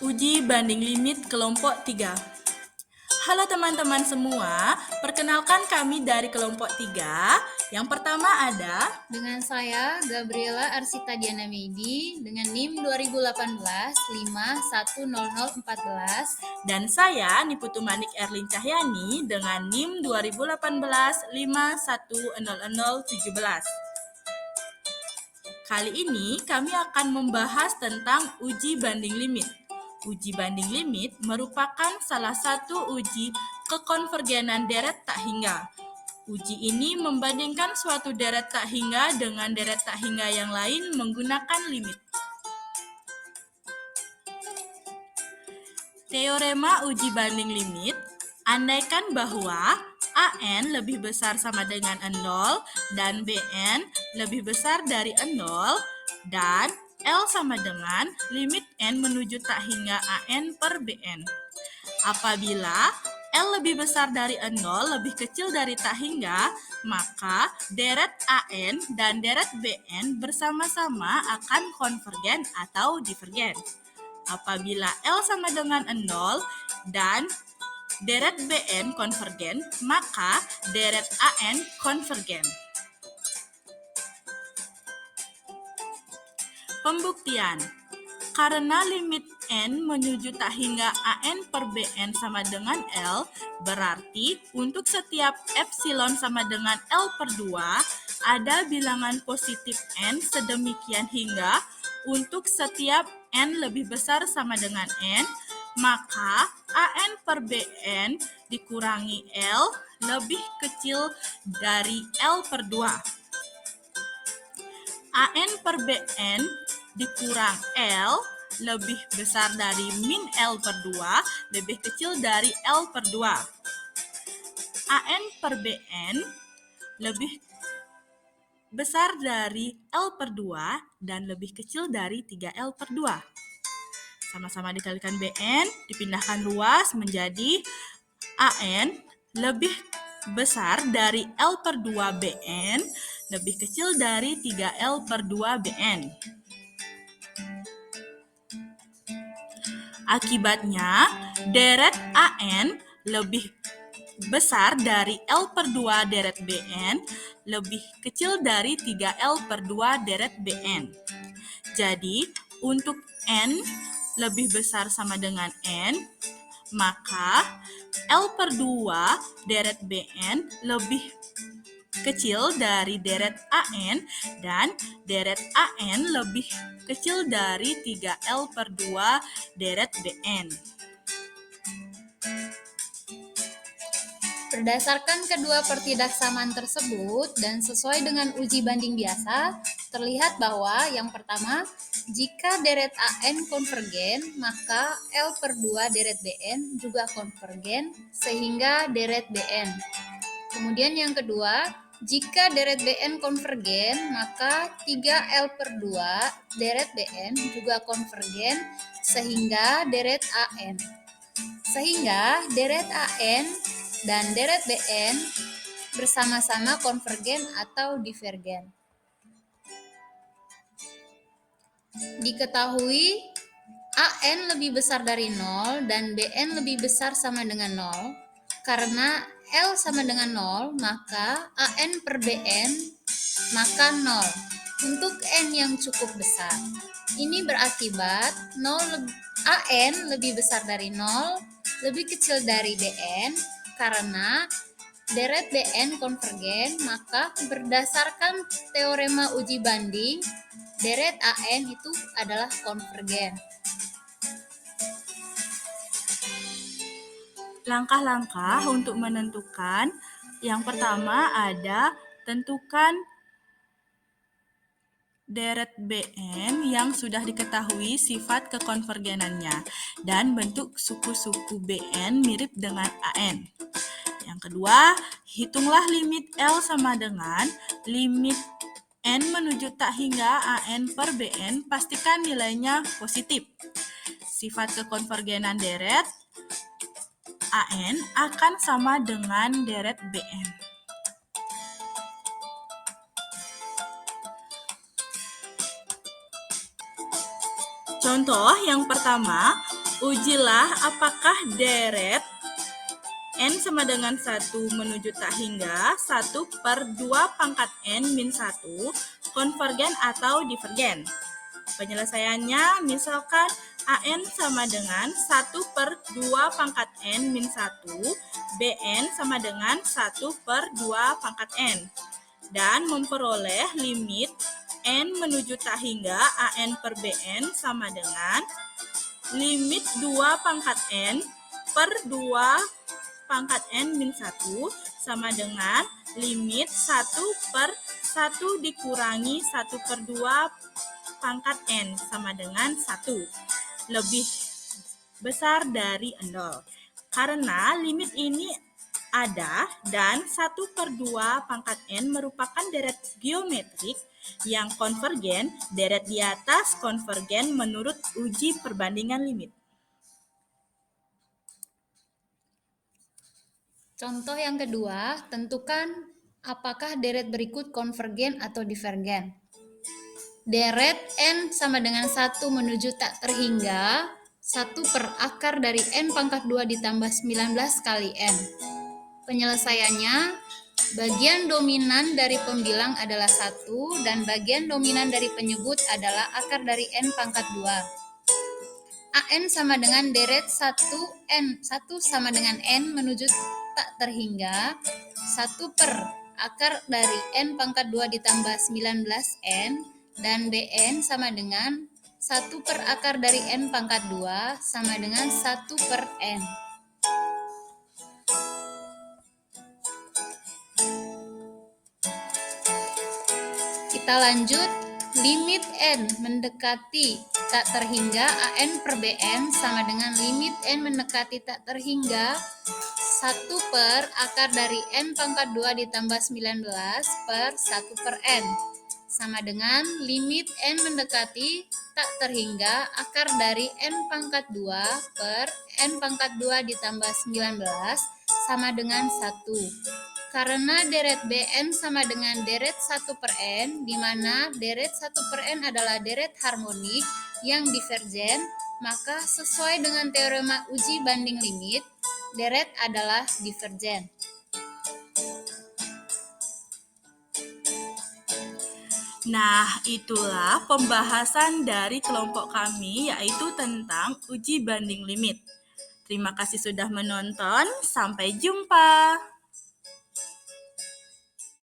Uji banding limit kelompok 3. Halo teman-teman semua, perkenalkan kami dari kelompok 3. Yang pertama ada Dengan saya, Gabriela Arsita Diana Meidi, dengan NIM 2018 510014. dan saya Niputu Manik Erlin Cahyani dengan NIM 2018 510017. Kali ini kami akan membahas tentang uji banding limit. Uji banding limit merupakan salah satu uji kekonvergenan deret tak hingga. Uji ini membandingkan suatu deret tak hingga dengan deret tak hingga yang lain menggunakan limit. Teorema uji banding limit, andaikan bahwa AN lebih besar sama dengan 0 dan BN lebih besar dari 0 dan L sama dengan limit N menuju tak hingga AN per BN. Apabila L lebih besar dari 0 lebih kecil dari tak hingga, maka deret AN dan deret BN bersama-sama akan konvergen atau divergen. Apabila L sama dengan 0 dan deret BN konvergen, maka deret AN konvergen. Pembuktian. Karena limit N menuju tak hingga AN per BN sama dengan L, berarti untuk setiap epsilon sama dengan L per 2, ada bilangan positif N sedemikian hingga untuk setiap N lebih besar sama dengan N, maka AN per BN dikurangi L lebih kecil dari L per 2. AN per BN dikurang L lebih besar dari min L per 2 lebih kecil dari L per 2. AN per BN lebih besar dari L per 2 dan lebih kecil dari 3L per 2. Sama-sama dikalikan BN, dipindahkan luas menjadi AN lebih besar dari L per 2 BN lebih kecil dari 3L per 2 BN. Akibatnya, deret AN lebih besar dari L per 2 deret BN lebih kecil dari 3L per 2 deret BN. Jadi, untuk N lebih besar sama dengan N, maka L per 2 deret BN lebih kecil dari deret AN dan deret AN lebih kecil dari 3L per 2 deret BN. Berdasarkan kedua pertidaksamaan tersebut dan sesuai dengan uji banding biasa, terlihat bahwa yang pertama, jika deret AN konvergen, maka L per 2 deret BN juga konvergen sehingga deret BN. Kemudian yang kedua, jika deret BN konvergen, maka 3L per 2 deret BN juga konvergen sehingga deret AN. Sehingga deret AN dan deret BN bersama-sama konvergen atau divergen. Diketahui AN lebih besar dari 0 dan BN lebih besar sama dengan 0. Karena L sama dengan 0, maka AN per BN maka 0 untuk N yang cukup besar. Ini berakibat AN lebih besar dari 0, lebih kecil dari BN, karena deret BN konvergen, maka berdasarkan teorema uji banding, deret AN itu adalah konvergen. Langkah-langkah untuk menentukan, yang pertama ada tentukan deret BN yang sudah diketahui sifat kekonvergenannya dan bentuk suku-suku BN mirip dengan AN. Yang kedua, hitunglah limit L sama dengan limit N menuju tak hingga AN per BN, pastikan nilainya positif. Sifat kekonvergenan deret AN akan sama dengan deret BN. Contoh yang pertama, ujilah apakah deret N sama dengan 1 menuju tak hingga 1/2 pangkat N min 1 konvergen atau divergen. Penyelesaiannya misalkan AN sama dengan 1/2 pangkat N min 1, BN sama dengan 1/2 pangkat N. Dan memperoleh limit N menuju tak hingga AN per BN sama dengan limit 2 pangkat N per 2 pangkat N min 1 sama dengan limit 1/1 dikurangi 1/2 pangkat N sama dengan 1 lebih besar dari 0. Karena limit ini ada dan 1/2 pangkat N merupakan deret geometrik yang konvergen, deret di atas konvergen menurut uji perbandingan limit. Contoh yang kedua, tentukan apakah deret berikut konvergen atau divergen. Deret N sama dengan 1 menuju tak terhingga 1 per akar dari N pangkat 2 ditambah 19 kali N. Penyelesaiannya, bagian dominan dari pembilang adalah 1 dan bagian dominan dari penyebut adalah akar dari N pangkat 2. AN sama dengan deret 1 sama dengan N menuju tak terhingga 1 per akar dari N pangkat 2 ditambah 19N dan BN sama dengan 1 per akar dari N pangkat 2 sama dengan 1 per N. Kita lanjut, limit N mendekati tak terhingga AN per BN sama dengan limit N mendekati tak terhingga 1 per akar dari N pangkat 2 ditambah 19 per 1 per N sama dengan limit N mendekati tak terhingga akar dari N pangkat 2 per N pangkat 2 ditambah 19 sama dengan 1. Karena deret BN sama dengan deret 1 per N, di mana deret 1 per N adalah deret harmonik yang divergen, maka sesuai dengan teorema uji banding limit, deret adalah divergen. Nah, itulah pembahasan dari kelompok kami, yaitu tentang uji banding limit. Terima kasih sudah menonton, sampai jumpa.